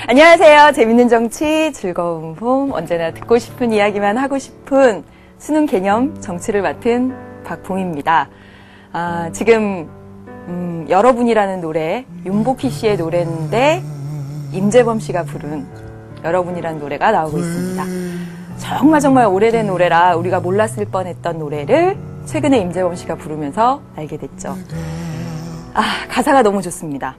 안녕하세요. 재밌는 정치, 즐거운 봄, 언제나 듣고 싶은 이야기만 하고 싶은 수능 개념 정치를 맡은 박봉입니다. 지금 여러분이라는 노래, 윤복희 씨의 노래인데 임재범 씨가 부른 여러분이라는 노래가 나오고 있습니다. 정말 오래된 노래라 우리가 몰랐을 뻔했던 노래를 최근에 임재범 씨가 부르면서 알게 됐죠. 가사가 너무 좋습니다.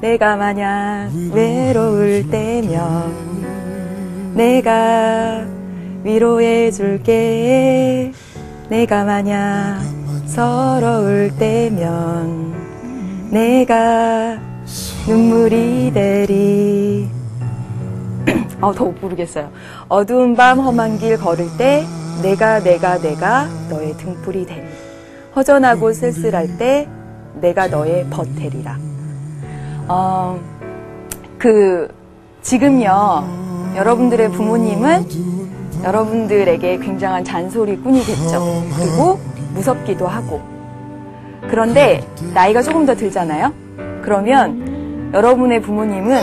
내가 만약 외로울 때면 내가 위로해 줄게. 내가 만약 서러울 때면 내가 눈물이 되리. 더 못 부르겠어요. 어두운 밤 험한 길 걸을 때 내가 너의 등불이 되리. 허전하고 쓸쓸할 때 내가 너의 버테리라. 지금요, 여러분들의 부모님은 여러분들에게 굉장한 잔소리꾼이겠죠. 그리고 무섭기도 하고. 그런데 나이가 조금 더 들잖아요? 그러면 여러분의 부모님은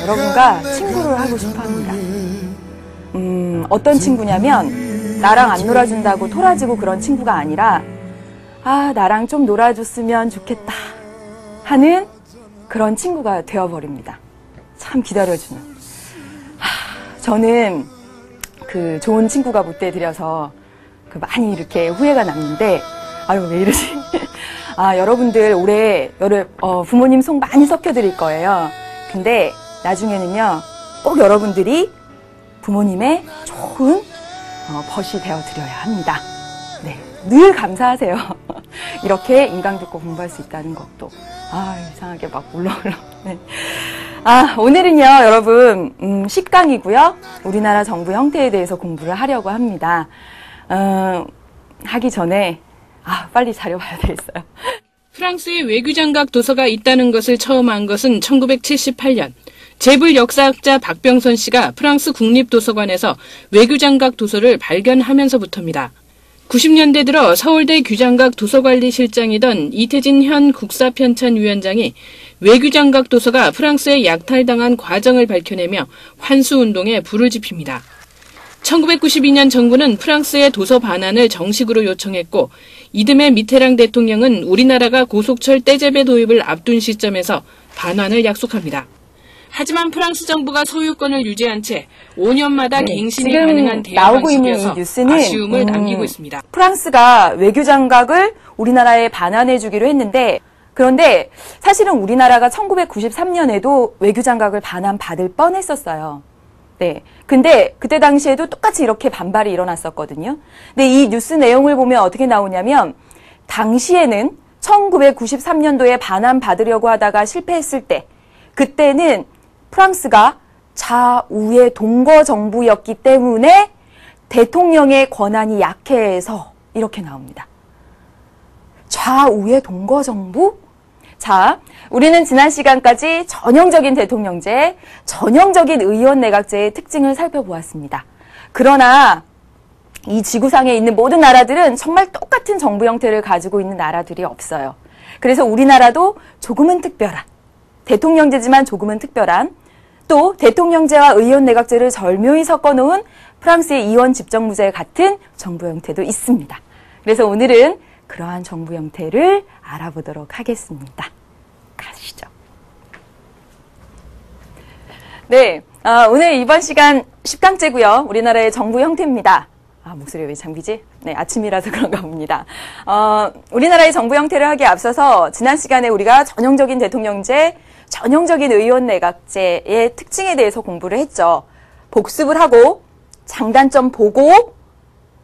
여러분과 친구를 하고 싶어 합니다. 어떤 친구냐면, 나랑 안 놀아준다고 토라지고 그런 친구가 아니라, 나랑 좀 놀아줬으면 좋겠다 하는 그런 친구가 되어버립니다. 참 기다려주는. 저는 좋은 친구가 못 돼드려서 많이 이렇게 후회가 남는데, 왜 이러지? 여러분들 올해 부모님 속 많이 섞여드릴 거예요. 근데 나중에는요, 꼭 여러분들이 부모님의 좋은 벗이 되어드려야 합니다. 네, 늘 감사하세요. 이렇게 인강 듣고 공부할 수 있다는 것도. 이상하게 막 울렁울렁. 네. 오늘은요, 여러분, 10강이고요. 우리나라 정부 형태에 대해서 공부를 하려고 합니다. 하기 전에, 빨리 자료 봐야 되겠어요. 프랑스에 외교장각 도서가 있다는 것을 처음 안 것은 1978년. 재벌 역사학자 박병선 씨가 프랑스 국립도서관에서 외교장각 도서를 발견하면서부터입니다. 90년대 들어 서울대 규장각 도서관리실장이던 이태진 현 국사편찬위원장이 외교장각 도서가 프랑스에 약탈당한 과정을 밝혀내며 환수운동에 불을 지핍니다. 1992년 정부는 프랑스의 도서 반환을 정식으로 요청했고, 이듬해 미테랑 대통령은 우리나라가 고속철 떼제배 도입을 앞둔 시점에서 반환을 약속합니다. 하지만 프랑스 정부가 소유권을 유지한 채 5년마다 갱신이 가능한 대여 방식이어서 아쉬움을 남기고 있습니다. 프랑스가 외교장각을 우리나라에 반환해주기로 했는데, 그런데 사실은 우리나라가 1993년에도 외교장각을 반환받을 뻔했었어요. 네. 근데 그때 당시에도 똑같이 이렇게 반발이 일어났었거든요. 근데 이 뉴스 내용을 보면 어떻게 나오냐면, 당시에는 1993년도에 반환받으려고 하다가 실패했을 때, 그때는 프랑스가 좌우의 동거 정부였기 때문에 대통령의 권한이 약해서 이렇게 나옵니다. 좌우의 동거 정부? 자, 우리는 지난 시간까지 전형적인 대통령제, 전형적인 의원 내각제의 특징을 살펴보았습니다. 그러나 이 지구상에 있는 모든 나라들은 정말 똑같은 정부 형태를 가지고 있는 나라들이 없어요. 그래서 우리나라도 조금은 특별한, 대통령제지만 조금은 특별한, 또 대통령제와 의원 내각제를 절묘히 섞어놓은 프랑스의 이원 집정부제 같은 정부 형태도 있습니다. 그래서 오늘은 그러한 정부 형태를 알아보도록 하겠습니다. 가시죠. 네, 오늘 이번 시간 10강째고요. 우리나라의 정부 형태입니다. 목소리가 왜 잠기지? 네, 아침이라서 그런가 봅니다. 우리나라의 정부 형태를 하기에 앞서서 지난 시간에 우리가 전형적인 대통령제, 전형적인 의원 내각제의 특징에 대해서 공부를 했죠. 복습을 하고 장단점 보고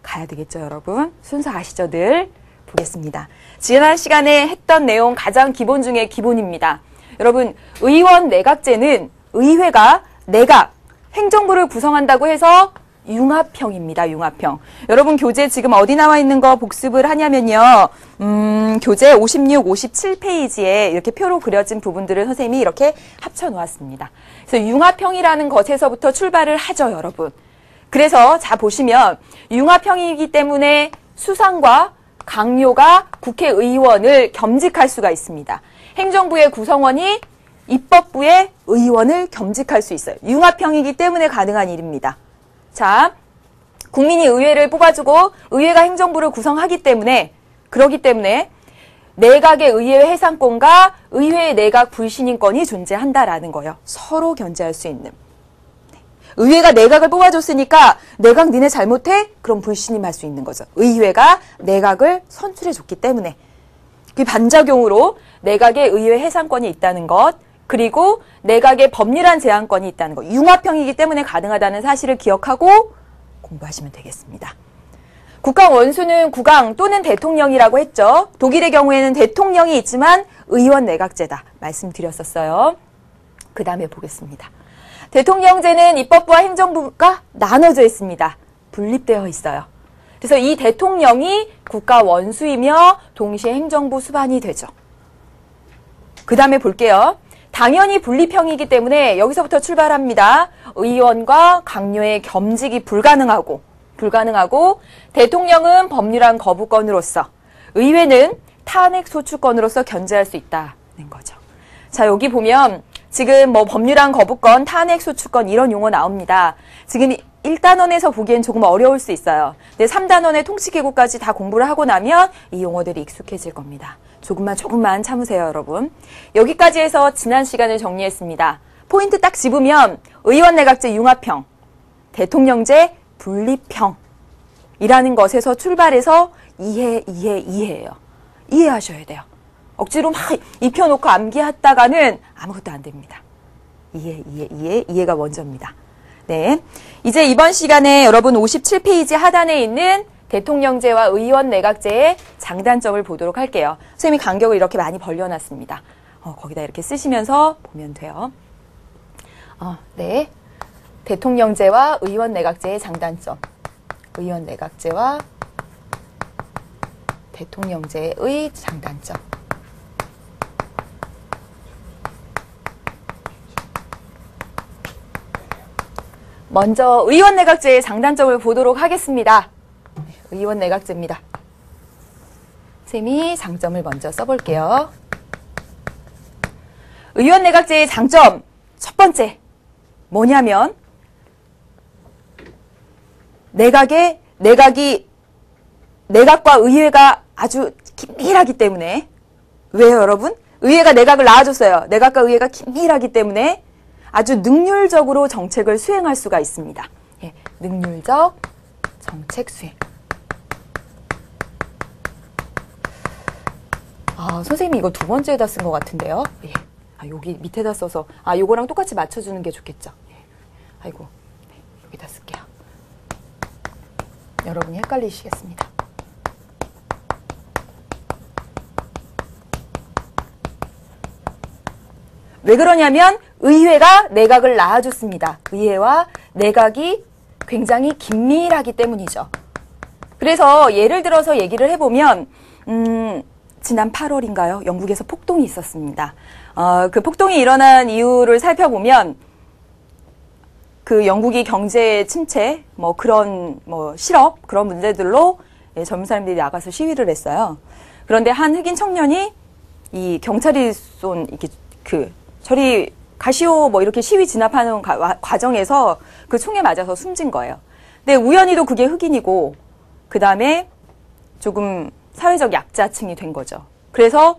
가야 되겠죠, 여러분? 순서 아시죠, 늘? 보겠습니다. 지난 시간에 했던 내용 가장 기본 중에 기본입니다. 여러분, 의원 내각제는 의회가 내각, 행정부를 구성한다고 해서 융합형입니다. 융합형. 여러분 교재 지금 어디 나와 있는 거 복습을 하냐면요. 교재 56, 57페이지에 이렇게 표로 그려진 부분들을 선생님이 이렇게 합쳐 놓았습니다. 그래서 융합형이라는 것에서부터 출발을 하죠, 여러분. 그래서 자 보시면 융합형이기 때문에 수상과 강요가 국회의원을 겸직할 수가 있습니다. 행정부의 구성원이 입법부의 의원을 겸직할 수 있어요. 융합형이기 때문에 가능한 일입니다. 자, 국민이 의회를 뽑아주고 의회가 행정부를 구성하기 때문에 그렇기 때문에 내각의 의회 해산권과 의회의 내각 불신임권이 존재한다라는 거예요. 서로 견제할 수 있는. 의회가 내각을 뽑아줬으니까 내각 니네 잘못해? 그럼 불신임할 수 있는 거죠. 의회가 내각을 선출해줬기 때문에. 그 반작용으로 내각의 의회 해산권이 있다는 것, 그리고 내각의 법률안 제한권이 있다는 것, 융합형이기 때문에 가능하다는 사실을 기억하고 공부하시면 되겠습니다. 국가 원수는 국왕 또는 대통령이라고 했죠. 독일의 경우에는 대통령이 있지만 의원 내각제다 말씀드렸었어요. 그 다음에 보겠습니다. 대통령제는 입법부와 행정부가 나눠져 있습니다. 분립되어 있어요. 그래서 이 대통령이 국가 원수이며 동시에 행정부 수반이 되죠. 그 다음에 볼게요. 당연히 분립형이기 때문에 여기서부터 출발합니다. 의원과 강요의 겸직이 불가능하고 대통령은 법률안 거부권으로서 의회는 탄핵 소추권으로서 견제할 수 있다는 거죠. 자, 여기 보면 지금 뭐 법률안 거부권, 탄핵 소추권 이런 용어 나옵니다. 지금 1단원에서 보기엔 조금 어려울 수 있어요. 근데 3단원의 통치기구까지 다 공부를 하고 나면 이 용어들이 익숙해질 겁니다. 조금만 참으세요, 여러분. 여기까지 해서 지난 시간을 정리했습니다. 포인트 딱 집으면 의원 내각제 융합형, 대통령제 분립형 이라는 것에서 출발해서 이해예요. 이해하셔야 돼요. 억지로 막 입혀놓고 암기했다가는 아무것도 안 됩니다. 이해가 먼저입니다. 네, 이제 이번 시간에 여러분 57페이지 하단에 있는 대통령제와 의원 내각제의 장단점을 보도록 할게요. 선생님이 간격을 이렇게 많이 벌려놨습니다. 거기다 이렇게 쓰시면서 보면 돼요. 네, 대통령제와 의원 내각제의 장단점. 의원 내각제와 대통령제의 장단점. 먼저 의원 내각제의 장단점을 보도록 하겠습니다. 의원 내각제입니다. 쌤이 장점을 먼저 써볼게요. 의원 내각제의 장점 첫 번째 뭐냐면 내각과 의회가 아주 긴밀하기 때문에 왜요, 여러분? 의회가 내각을 낳아줬어요. 내각과 의회가 긴밀하기 때문에 아주 능률적으로 정책을 수행할 수가 있습니다. 예, 능률적 정책 수행. 선생님이 이거 두 번째에다 쓴 것 같은데요. 예. 여기 밑에다 써서 요거랑 똑같이 맞춰주는 게 좋겠죠. 예. 아이고, 네, 여기다 쓸게요. 여러분이 헷갈리시겠습니다. 왜 그러냐면 의회가 내각을 낳아줬습니다. 의회와 내각이 굉장히 긴밀하기 때문이죠. 그래서 예를 들어서 얘기를 해보면 지난 8월인가요? 영국에서 폭동이 있었습니다. 그 폭동이 일어난 이유를 살펴보면 그 영국이 경제 침체, 실업 그런 문제들로 젊은 사람들이 나가서 시위를 했어요. 그런데 한 흑인 청년이 이 경찰이 쏜 저리 가시오 이렇게 시위 진압하는 과정에서 그 총에 맞아서 숨진 거예요. 근데 우연히도 그게 흑인이고 그 다음에 조금 사회적 약자층이 된 거죠. 그래서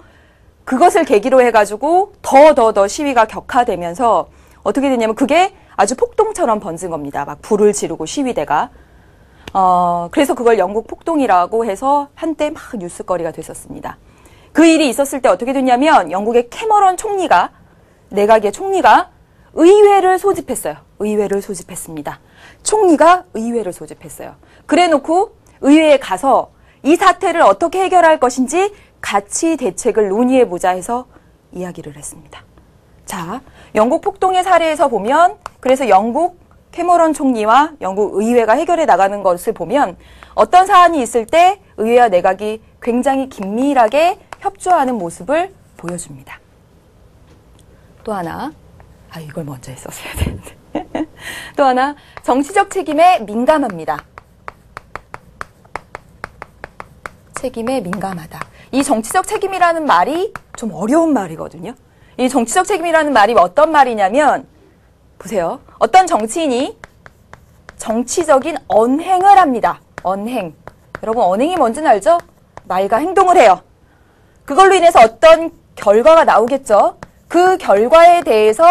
그것을 계기로 해가지고 더 시위가 격화되면서 어떻게 됐냐면 그게 아주 폭동처럼 번진 겁니다. 막 불을 지르고 시위대가. 그래서 그걸 영국 폭동이라고 해서 한때 막 뉴스거리가 됐었습니다. 그 일이 있었을 때 어떻게 됐냐면 영국의 캐머런 총리가 내각의 총리가 의회를 소집했어요. 의회를 소집했습니다. 총리가 의회를 소집했어요. 그래놓고 의회에 가서 이 사태를 어떻게 해결할 것인지 같이 대책을 논의해보자 해서 이야기를 했습니다. 자, 영국 폭동의 사례에서 보면 그래서 영국 캐머런 총리와 영국 의회가 해결해 나가는 것을 보면 어떤 사안이 있을 때 의회와 내각이 굉장히 긴밀하게 협조하는 모습을 보여줍니다. 또 하나, 이걸 먼저 했었어야 되는데. 또 하나, 정치적 책임에 민감합니다. 책임에 민감하다. 이 정치적 책임이라는 말이 좀 어려운 말이거든요. 이 정치적 책임이라는 말이 어떤 말이냐면 보세요. 어떤 정치인이 정치적인 언행을 합니다. 언행. 여러분 언행이 뭔지는 알죠? 말과 행동을 해요. 그걸로 인해서 어떤 결과가 나오겠죠. 그 결과에 대해서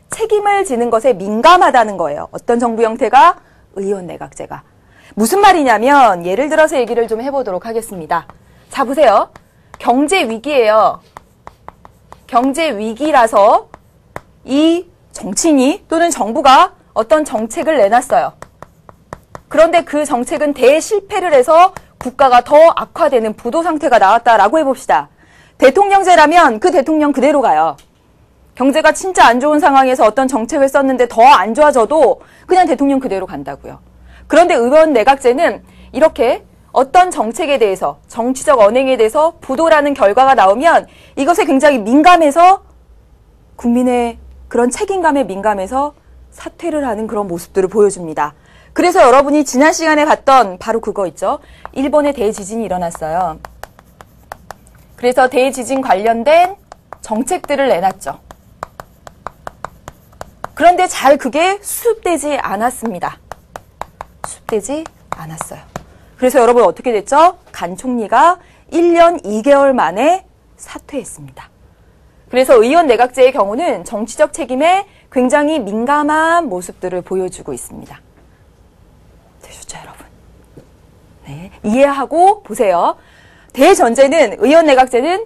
책임을 지는 것에 민감하다는 거예요. 어떤 정부 형태가? 의원 내각제가. 무슨 말이냐면 예를 들어서 얘기를 좀 해보도록 하겠습니다. 자 보세요. 경제 위기예요. 경제 위기라서 이 정치인이 또는 정부가 어떤 정책을 내놨어요. 그런데 그 정책은 대실패를 해서 국가가 더 악화되는 부도 상태가 나왔다라고 해봅시다. 대통령제라면 그 대통령 그대로 가요. 경제가 진짜 안 좋은 상황에서 어떤 정책을 썼는데 더 안 좋아져도 그냥 대통령 그대로 간다고요. 그런데 의원 내각제는 이렇게 어떤 정책에 대해서 정치적 언행에 대해서 부도라는 결과가 나오면 이것에 굉장히 민감해서 국민의 그런 책임감에 민감해서 사퇴를 하는 그런 모습들을 보여줍니다. 그래서 여러분이 지난 시간에 봤던 바로 그거 있죠. 일본에 대지진이 일어났어요. 그래서 대지진 관련된 정책들을 내놨죠. 그런데 잘 그게 수습되지 않았습니다. 수습되지 않았어요. 그래서 여러분 어떻게 됐죠? 간 총리가 1년 2개월 만에 사퇴했습니다. 그래서 의원 내각제의 경우는 정치적 책임에 굉장히 민감한 모습들을 보여주고 있습니다. 되셨죠, 여러분? 네, 이해하고 보세요. 대전제는 의원 내각제는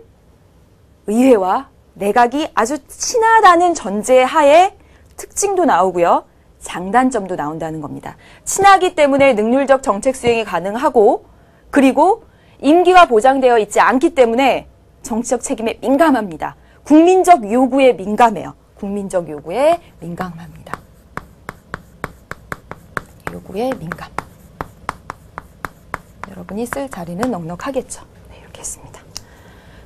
의회와 내각이 아주 친하다는 전제 하에 특징도 나오고요. 장단점도 나온다는 겁니다. 친하기 때문에 능률적 정책 수행이 가능하고 그리고 임기가 보장되어 있지 않기 때문에 정치적 책임에 민감합니다. 국민적 요구에 민감해요. 국민적 요구에 민감합니다. 요구에 민감. 여러분이 쓸 자리는 넉넉하겠죠. 네, 이렇게 했습니다.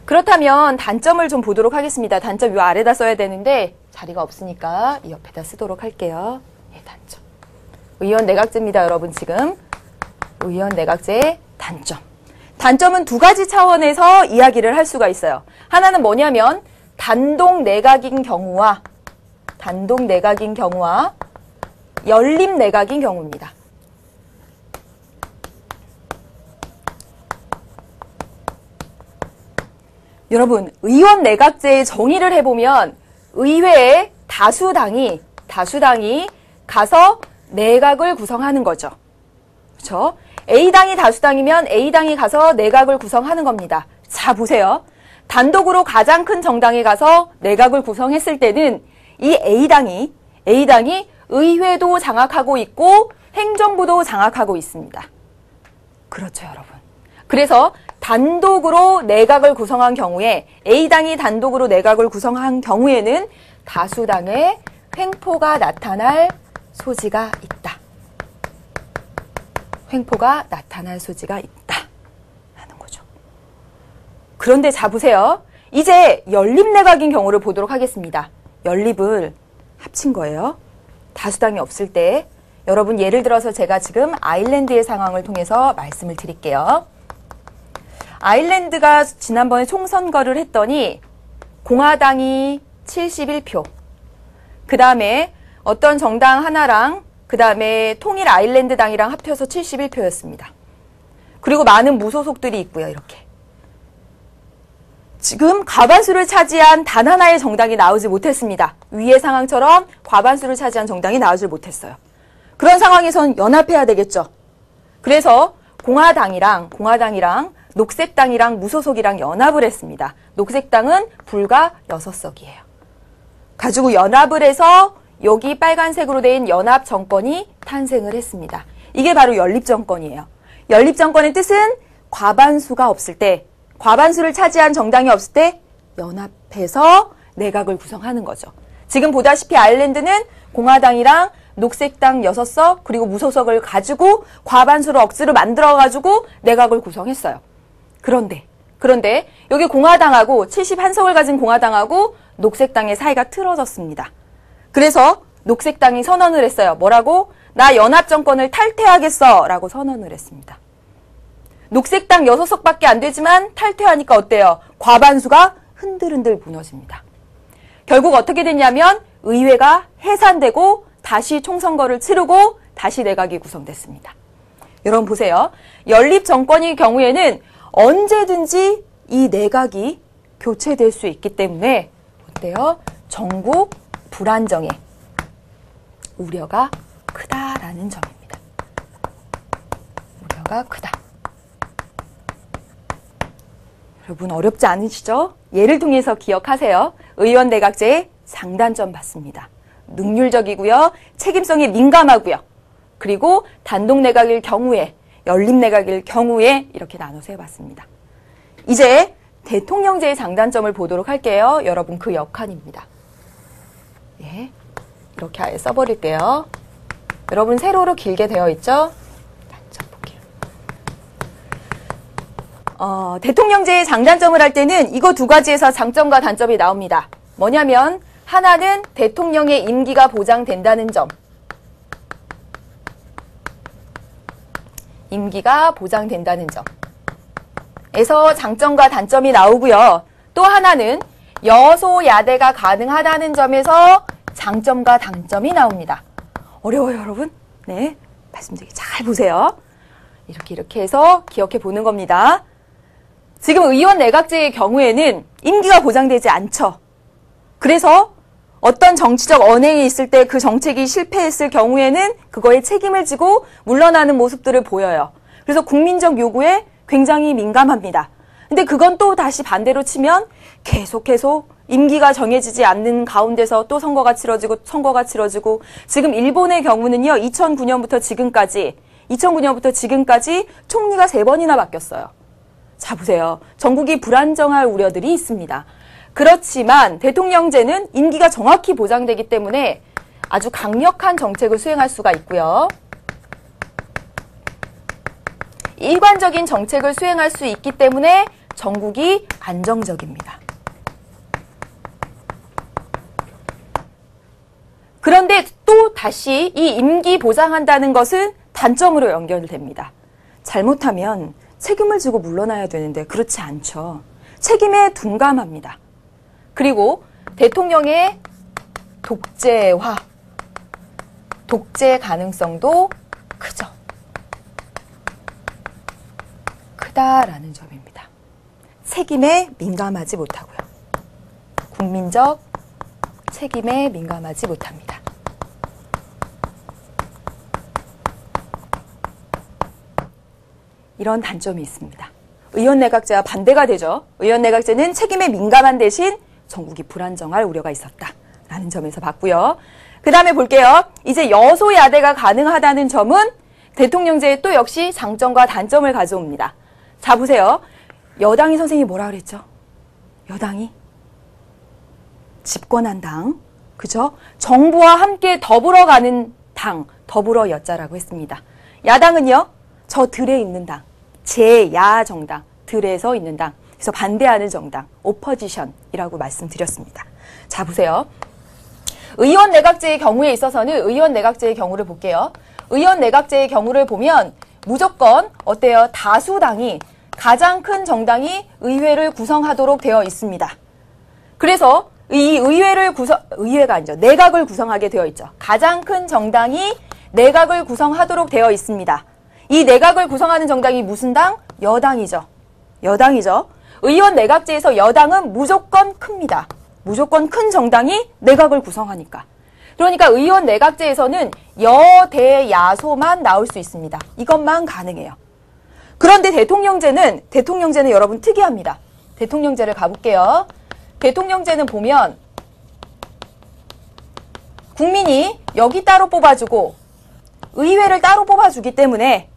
그렇다면 단점을 좀 보도록 하겠습니다. 단점 요 아래다 써야 되는데 자리가 없으니까 이 옆에다 쓰도록 할게요. 예, 단점. 의원 내각제입니다, 여러분 지금. 의원 내각제의 단점. 단점은 두 가지 차원에서 이야기를 할 수가 있어요. 하나는 뭐냐면 단독 내각인 경우와 연립 내각인 경우입니다. 여러분, 의원 내각제의 정의를 해보면 의회의 다수당이 가서 내각을 구성하는 거죠. 그렇죠? A당이 다수당이면 A당이 가서 내각을 구성하는 겁니다. 자, 보세요. 단독으로 가장 큰 정당에 가서 내각을 구성했을 때는 이 A당이 의회도 장악하고 있고 행정부도 장악하고 있습니다. 그렇죠, 여러분. 그래서 단독으로 내각을 구성한 경우에 A당이 단독으로 내각을 구성한 경우에는 다수당의 횡포가 나타날 소지가 있다. 횡포가 나타날 소지가 있다. 라는 거죠. 그런데 자 보세요. 이제 연립 내각인 경우를 보도록 하겠습니다. 연립을 합친 거예요. 다수당이 없을 때 여러분 예를 들어서 제가 지금 아일랜드의 상황을 통해서 말씀을 드릴게요. 아일랜드가 지난번에 총선거를 했더니 공화당이 71표, 그 다음에 어떤 정당 하나랑 그 다음에 통일 아일랜드당이랑 합쳐서 71표였습니다. 그리고 많은 무소속들이 있고요. 이렇게. 지금 과반수를 차지한 단 하나의 정당이 나오지 못했습니다. 위의 상황처럼 과반수를 차지한 정당이 나오지 못했어요. 그런 상황에선 연합해야 되겠죠. 그래서 공화당이랑 녹색당이랑 무소속이랑 연합을 했습니다. 녹색당은 불과 6석이에요. 가지고 연합을 해서 여기 빨간색으로 된 연합 정권이 탄생을 했습니다. 이게 바로 연립 정권이에요. 연립 정권의 뜻은 과반수가 없을 때, 과반수를 차지한 정당이 없을 때 연합해서 내각을 구성하는 거죠. 지금 보다시피 아일랜드는 공화당이랑 녹색당 6석 그리고 무소속을 가지고 과반수를 억지로 만들어가지고 내각을 구성했어요. 그런데 여기 공화당하고 71석을 가진 공화당하고 녹색당의 사이가 틀어졌습니다. 그래서 녹색당이 선언을 했어요. 뭐라고? 나 연합정권을 탈퇴하겠어 라고 선언을 했습니다. 녹색당 6석밖에 안 되지만 탈퇴하니까 어때요? 과반수가 흔들흔들 무너집니다. 결국 어떻게 됐냐면 의회가 해산되고 다시 총선거를 치르고 다시 내각이 구성됐습니다. 여러분 보세요. 연립 정권의 경우에는 언제든지 이 내각이 교체될 수 있기 때문에 어때요? 전국 불안정에 우려가 크다라는 점입니다. 우려가 크다. 여러분 어렵지 않으시죠? 예를 통해서 기억하세요. 의원 내각제의 장단점 봤습니다. 능률적이고요. 책임성이 민감하고요. 그리고 단독 내각일 경우에, 연립 내각일 경우에 이렇게 나눠서 해봤습니다. 이제 대통령제의 장단점을 보도록 할게요. 여러분 그 역할입니다. 예, 이렇게 아예 써버릴게요. 여러분 세로로 길게 되어 있죠? 단점 볼게요. 대통령제의 장단점을 할 때는 이거 두 가지에서 장점과 단점이 나옵니다. 뭐냐면 하나는 대통령의 임기가 보장된다는 점. 임기가 보장된다는 점에서 장점과 단점이 나오고요. 또 하나는 여소야대가 가능하다는 점에서 장점과 단점이 나옵니다. 어려워요, 여러분? 네, 말씀드리기 잘 보세요. 이렇게 해서 기억해 보는 겁니다. 지금 의원 내각제의 경우에는 임기가 보장되지 않죠. 그래서 어떤 정치적 언행이 있을 때 그 정책이 실패했을 경우에는 그거에 책임을 지고 물러나는 모습들을 보여요. 그래서 국민적 요구에 굉장히 민감합니다. 근데 그건 또 다시 반대로 치면 계속 임기가 정해지지 않는 가운데서 또 선거가 치러지고 지금 일본의 경우는요. 2009년부터 지금까지 총리가 3번이나 바뀌었어요. 자 보세요. 전국이 불안정할 우려들이 있습니다. 그렇지만 대통령제는 임기가 정확히 보장되기 때문에 아주 강력한 정책을 수행할 수가 있고요. 일관적인 정책을 수행할 수 있기 때문에 전국이 안정적입니다. 그런데 또 다시 이 임기 보장한다는 것은 단점으로 연결됩니다. 잘못하면 책임을 지고 물러나야 되는데 그렇지 않죠. 책임에 둔감합니다. 그리고 대통령의 독재 가능성도 크죠. 크다라는 점입니다. 책임에 민감하지 못하고요. 국민적 책임에 민감하지 못합니다. 이런 단점이 있습니다. 의원 내각제와 반대가 되죠. 의원 내각제는 책임에 민감한 대신 전국이 불안정할 우려가 있었다라는 점에서 봤고요. 그 다음에 볼게요. 이제 여소야대가 가능하다는 점은 대통령제에 또 역시 장점과 단점을 가져옵니다. 자 보세요. 여당이 선생님이 뭐라 그랬죠? 여당이 집권한 당, 그죠? 정부와 함께 더불어 가는 당, 더불어 여자라고 했습니다. 야당은요, 저 들에 있는 당, 제야 정당, 들에서 있는 당, 그래서 반대하는 정당, 오퍼지션이라고 말씀드렸습니다. 자 보세요. 의원 내각제의 경우에 있어서는 의원 내각제의 경우를 볼게요. 의원 내각제의 경우를 보면 무조건 어때요? 다수당이 가장 큰 정당이 의회를 구성하도록 되어 있습니다. 그래서 이 의회가 아니죠. 내각을 구성하게 되어 있죠. 가장 큰 정당이 내각을 구성하도록 되어 있습니다. 이 내각을 구성하는 정당이 무슨 당? 여당이죠. 여당이죠. 의원 내각제에서 여당은 무조건 큽니다. 무조건 큰 정당이 내각을 구성하니까. 그러니까 의원 내각제에서는 여대야소만 나올 수 있습니다. 이것만 가능해요. 그런데 대통령제는 여러분 특이합니다. 대통령제를 가볼게요. 대통령제는 보면 국민이 여기 따로 뽑아주고 의회를 따로 뽑아주기 때문에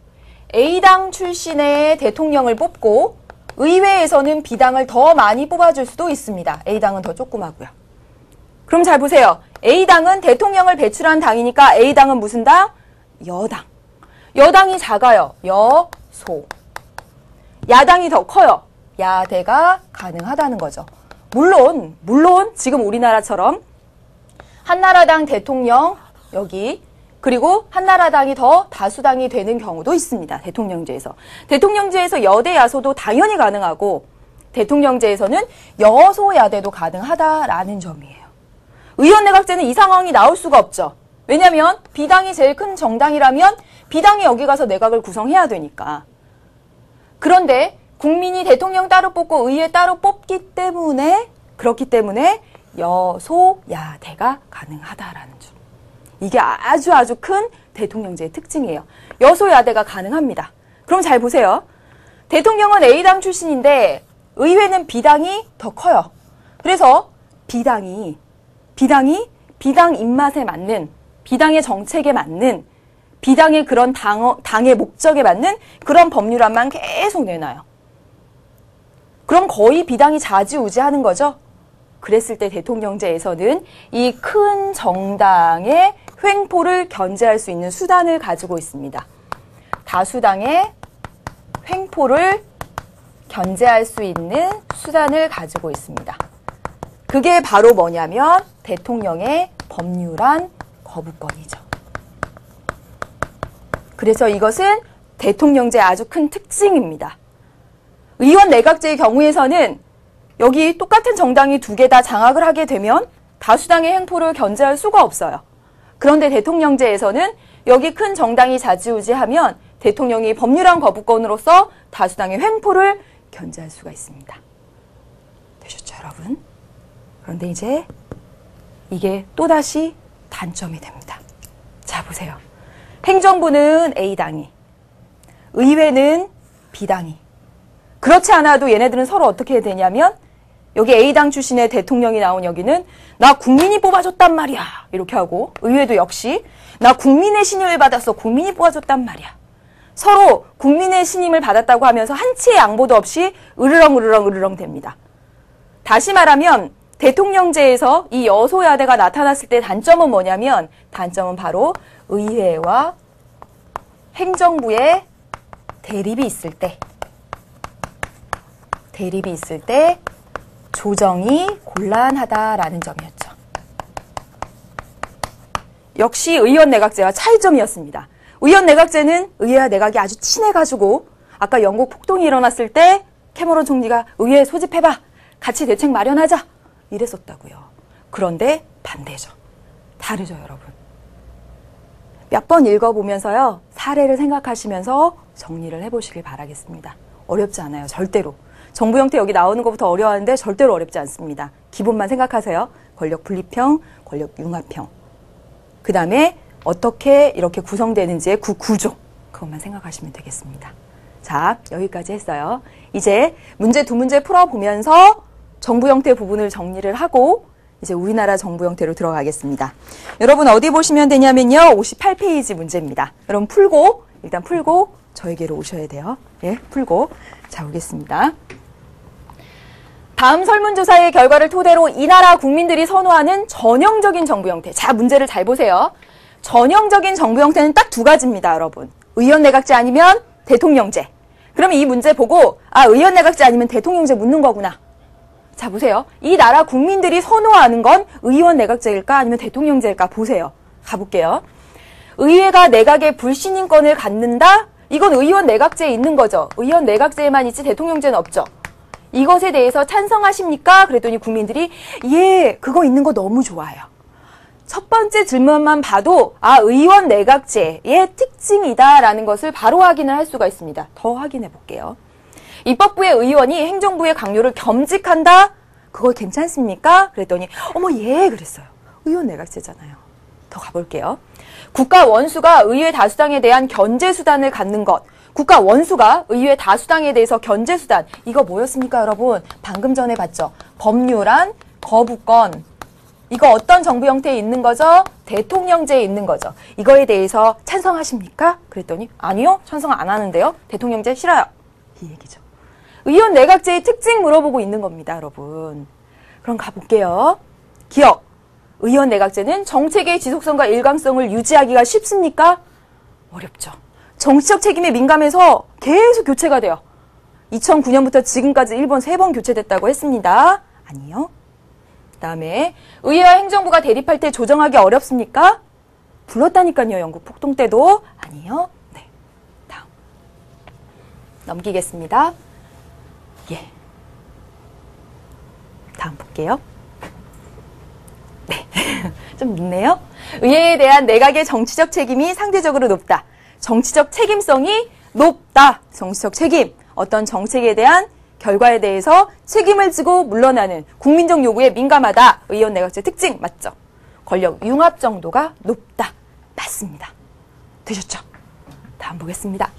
A당 출신의 대통령을 뽑고 의회에서는 B당을 더 많이 뽑아줄 수도 있습니다. A당은 더 조그마고요. 그럼 잘 보세요. A당은 대통령을 배출한 당이니까 A당은 무슨 당? 여당. 여당이 작아요. 여소. 야당이 더 커요. 야대가 가능하다는 거죠. 물론 지금 우리나라처럼 한나라당 대통령 여기 그리고 한나라당이 더 다수당이 되는 경우도 있습니다. 대통령제에서. 대통령제에서 여대 야소도 당연히 가능하고 대통령제에서는 여소야대도 가능하다라는 점이에요. 의원 내각제는 이 상황이 나올 수가 없죠. 왜냐하면 비당이 제일 큰 정당이라면 비당이 여기 가서 내각을 구성해야 되니까. 그런데 국민이 대통령 따로 뽑고 의회 따로 뽑기 때문에 그렇기 때문에 여소야대가 가능하다라는 점. 이게 아주 큰 대통령제의 특징이에요. 여소야대가 가능합니다. 그럼 잘 보세요. 대통령은 A당 출신인데 의회는 B당이 더 커요. 그래서 비당이 비당 입맛에 맞는, 비당의 정책에 맞는, 비당의 그런 당의 목적에 맞는 그런 법률안만 계속 내놔요. 그럼 거의 비당이 좌지우지하는 거죠. 그랬을 때 대통령제에서는 이 큰 정당의 횡포를 견제할 수 있는 수단을 가지고 있습니다. 다수당의 횡포를 견제할 수 있는 수단을 가지고 있습니다. 그게 바로 뭐냐면 대통령의 법률안 거부권이죠. 그래서 이것은 대통령제의 아주 큰 특징입니다. 의원 내각제의 경우에서는 여기 똑같은 정당이 두 개 다 장악을 하게 되면 다수당의 횡포를 견제할 수가 없어요. 그런데 대통령제에서는 여기 큰 정당이 좌지우지하면 대통령이 법률안 거부권으로서 다수당의 횡포를 견제할 수가 있습니다. 되셨죠, 여러분? 그런데 이제 이게 또다시 단점이 됩니다. 자, 보세요. 행정부는 A당이, 의회는 B당이. 그렇지 않아도 얘네들은 서로 어떻게 해야 되냐면 여기 A당 출신의 대통령이 나온 여기는 나 국민이 뽑아줬단 말이야 이렇게 하고, 의회도 역시 나 국민의 신임을 받았어, 국민이 뽑아줬단 말이야. 서로 국민의 신임을 받았다고 하면서 한치의 양보도 없이 으르렁 됩니다. 다시 말하면 대통령제에서 이 여소야대가 나타났을 때 단점은 뭐냐면, 단점은 바로 의회와 행정부의 대립이 있을 때 조정이 곤란하다라는 점이었죠. 역시 의원 내각제와 차이점이었습니다. 의원 내각제는 의회와 내각이 아주 친해가지고 아까 영국 폭동이 일어났을 때 캐머런 총리가 의회 소집해봐, 같이 대책 마련하자 이랬었다고요. 그런데 반대죠. 다르죠, 여러분. 몇 번 읽어보면서요, 사례를 생각하시면서 정리를 해보시길 바라겠습니다. 어렵지 않아요, 절대로. 정부 형태 여기 나오는 것부터 어려워하는데 절대로 어렵지 않습니다. 기본만 생각하세요. 권력 분립형, 권력 융합형. 그 다음에 어떻게 이렇게 구성되는지의 구조, 그것만 생각하시면 되겠습니다. 자, 여기까지 했어요. 이제 문제 두 문제 풀어보면서 정부 형태 부분을 정리를 하고 이제 우리나라 정부 형태로 들어가겠습니다. 여러분 어디 보시면 되냐면요, 58페이지 문제입니다. 여러분 일단 풀고 저에게로 오셔야 돼요. 예, 풀고. 자, 오겠습니다. 다음 설문조사의 결과를 토대로 이 나라 국민들이 선호하는 전형적인 정부 형태. 자, 문제를 잘 보세요. 전형적인 정부 형태는 딱 두 가지입니다, 여러분. 의원 내각제 아니면 대통령제. 그러면 이 문제 보고 의원 내각제 아니면 대통령제 묻는 거구나. 자, 보세요. 이 나라 국민들이 선호하는 건 의원 내각제일까 아니면 대통령제일까 보세요. 가볼게요. 의회가 내각의 불신임권을 갖는다? 이건 의원 내각제에 있는 거죠. 의원 내각제에만 있지 대통령제는 없죠. 이것에 대해서 찬성하십니까? 그랬더니 국민들이 예, 그거 있는 거 너무 좋아요. 첫 번째 질문만 봐도 의원 내각제의 특징이다라는 것을 바로 확인을 할 수가 있습니다. 더 확인해 볼게요. 입법부의 의원이 행정부의 강요를 겸직한다? 그거 괜찮습니까? 그랬더니 어머 예 그랬어요. 의원 내각제잖아요. 더 가볼게요. 국가 원수가 의회 다수당에 대한 견제 수단을 갖는 것. 국가 원수가 의회 다수당에 대해서 견제 수단. 이거 뭐였습니까, 여러분? 방금 전에 봤죠? 법률안 거부권. 이거 어떤 정부 형태에 있는 거죠? 대통령제에 있는 거죠. 이거에 대해서 찬성하십니까? 그랬더니 아니요, 찬성 안 하는데요. 대통령제 싫어요. 이 얘기죠. 의원 내각제의 특징 물어보고 있는 겁니다, 여러분. 그럼 가볼게요. 기억. 의원 내각제는 정책의 지속성과 일관성을 유지하기가 쉽습니까? 어렵죠. 정치적 책임에 민감해서 계속 교체가 돼요. 2009년부터 지금까지 일본 3번 교체됐다고 했습니다. 아니요. 그 다음에 의회와 행정부가 대립할 때 조정하기 어렵습니까? 불렀다니까요. 영국 폭동 때도. 아니요. 네. 다음. 넘기겠습니다. 예. 다음 볼게요. 네. 좀 늦네요. 의회에 대한 내각의 정치적 책임이 상대적으로 높다. 정치적 책임성이 높다. 정치적 책임. 어떤 정책에 대한 결과에 대해서 책임을 지고 물러나는 국민적 요구에 민감하다. 의원 내각제 특징 맞죠? 권력 융합 정도가 높다. 맞습니다. 되셨죠? 다음 보겠습니다.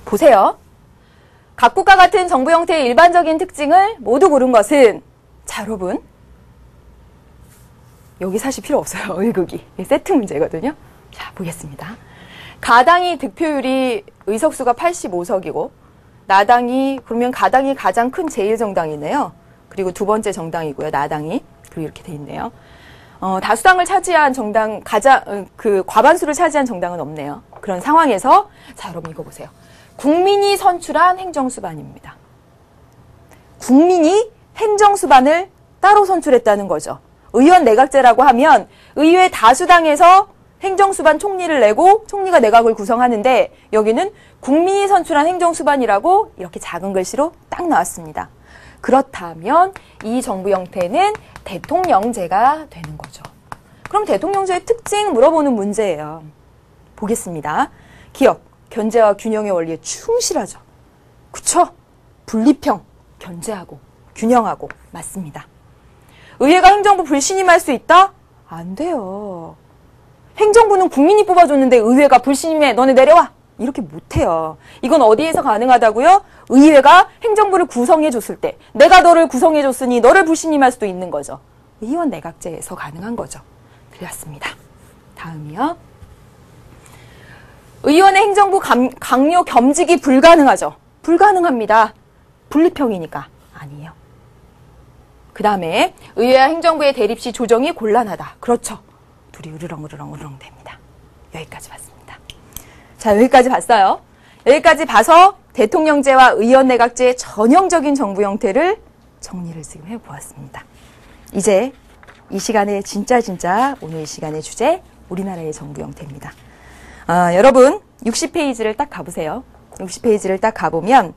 보세요. 각국과 같은 정부 형태의 일반적인 특징을 모두 고른 것은 자 여러분 여기 사실 필요 없어요. 의극이 세트 문제거든요. 자 보겠습니다. 가당이 득표율이 의석수가 85석이고 나당이 그러면 가당이 가장 큰 제1정당이네요. 그리고 두 번째 정당이고요. 나당이 그리고 이렇게 돼 있네요. 다수당을 차지한 정당 가장 과반수를 차지한 정당은 없네요. 그런 상황에서 자 여러분 이거 보세요. 국민이 선출한 행정수반입니다. 국민이 행정수반을 따로 선출했다는 거죠. 의원 내각제라고 하면 의회 다수당에서 행정수반 총리를 내고 총리가 내각을 구성하는데 여기는 국민이 선출한 행정수반이라고 이렇게 작은 글씨로 딱 나왔습니다. 그렇다면 이 정부 형태는 대통령제가 되는 거죠. 그럼 대통령제의 특징 물어보는 문제예요. 보겠습니다. 기업, 견제와 균형의 원리에 충실하죠. 그쵸? 분리평, 견제하고 균형하고 맞습니다. 의회가 행정부 불신임할 수 있다? 안 돼요. 행정부는 국민이 뽑아줬는데 의회가 불신임해 너네 내려와 이렇게 못해요. 이건 어디에서 가능하다고요? 의회가 행정부를 구성해줬을 때 내가 너를 구성해줬으니 너를 불신임할 수도 있는 거죠. 의원 내각제에서 가능한 거죠. 틀렸습니다. 다음이요. 의원의 행정부 강요 겸직이 불가능하죠. 불가능합니다. 분리평이니까 아니에요. 그 다음에 의회와 행정부의 대립시 조정이 곤란하다. 그렇죠. 둘이 으르렁 됩니다. 여기까지 봤습니다. 자, 여기까지 봤어요. 여기까지 봐서 대통령제와 의원 내각제의 전형적인 정부 형태를 정리를 지금 해보았습니다. 이제 이 시간에 진짜 오늘 이 시간의 주제 우리나라의 정부 형태입니다. 여러분 60페이지를 딱 가보세요. 60페이지를 딱 가보면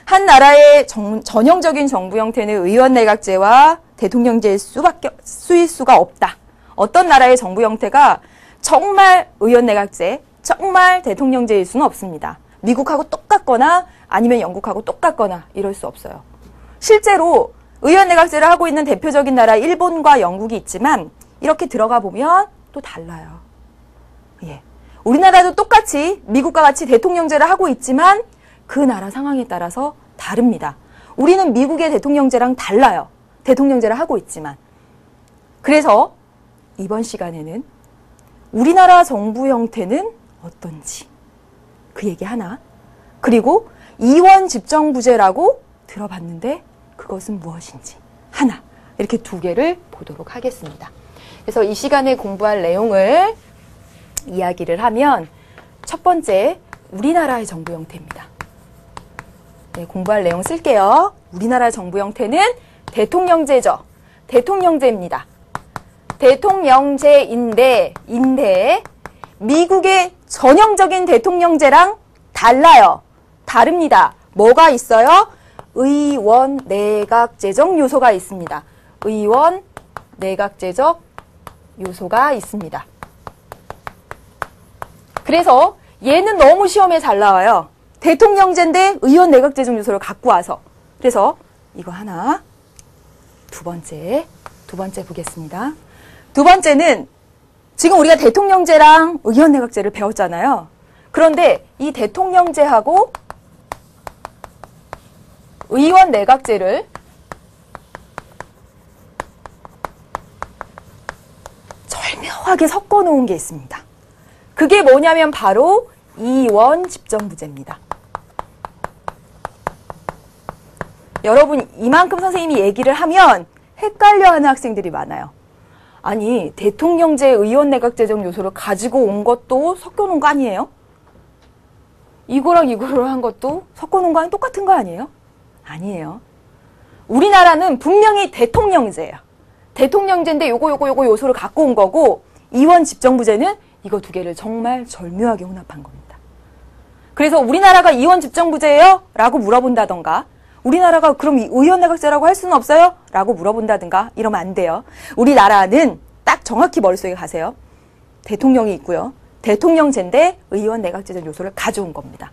한 나라의 전형적인 정부 형태는 의원 내각제와 대통령제일 수가 없다. 어떤 나라의 정부 형태가 정말 의원 내각제, 정말 대통령제일 수는 없습니다. 미국하고 똑같거나 아니면 영국하고 똑같거나 이럴 수 없어요. 실제로 의원 내각제를 하고 있는 대표적인 나라 일본과 영국이 있지만 이렇게 들어가 보면 또 달라요. 예. 우리나라도 똑같이 미국과 같이 대통령제를 하고 있지만 그 나라 상황에 따라서 다릅니다. 우리는 미국의 대통령제랑 달라요. 대통령제를 하고 있지만. 그래서 이번 시간에는 우리나라 정부 형태는 어떤지 그 얘기 하나, 그리고 이원 집정부제라고 들어봤는데 그것은 무엇인지 하나, 이렇게 두 개를 보도록 하겠습니다. 그래서 이 시간에 공부할 내용을 이야기를 하면 첫 번째 우리나라의 정부 형태입니다. 네, 공부할 내용 쓸게요. 우리나라 정부 형태는 대통령제죠. 대통령제입니다. 대통령제인데 미국의 전형적인 대통령제랑 달라요. 다릅니다. 뭐가 있어요? 의원 내각제적 요소가 있습니다. 의원 내각제적 요소가 있습니다. 그래서 얘는 너무 시험에 잘 나와요. 대통령제인데 의원 내각제적 요소를 갖고 와서. 그래서 이거 하나, 두 번째 보겠습니다. 두 번째는 지금 우리가 대통령제랑 의원 내각제를 배웠잖아요. 그런데 이 대통령제하고 의원 내각제를 절묘하게 섞어 놓은 게 있습니다. 그게 뭐냐면 바로 이원 집정부제입니다. 여러분 이만큼 선생님이 얘기를 하면 헷갈려하는 학생들이 많아요. 아니 대통령제 의원 내각제적 요소를 가지고 온 것도 섞어 놓은 거 아니에요? 이거랑 이거를 한 것도 섞어 놓은 거랑 똑같은 거 아니에요? 아니에요. 우리나라는 분명히 대통령제예요. 대통령제인데 요거 요소를 갖고 온 거고 이원 집정부제는 이거 두 개를 정말 절묘하게 혼합한 겁니다. 그래서 우리나라가 이원 집정부제예요? 라고 물어본다던가 우리나라가 그럼 의원 내각제라고 할 수는 없어요? 라고 물어본다든가 이러면 안 돼요. 우리나라는 딱 정확히 머릿속에 가세요. 대통령이 있고요. 대통령제인데 의원 내각제적 요소를 가져온 겁니다.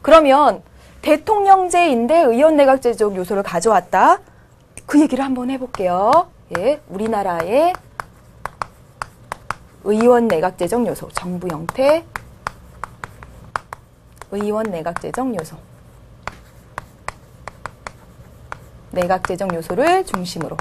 그러면 대통령제인데 의원 내각제적 요소를 가져왔다. 그 얘기를 한번 해볼게요. 예, 우리나라의 의원 내각제적 요소, 정부 형태 의원 내각제적 요소. 내각제적 요소를 중심으로.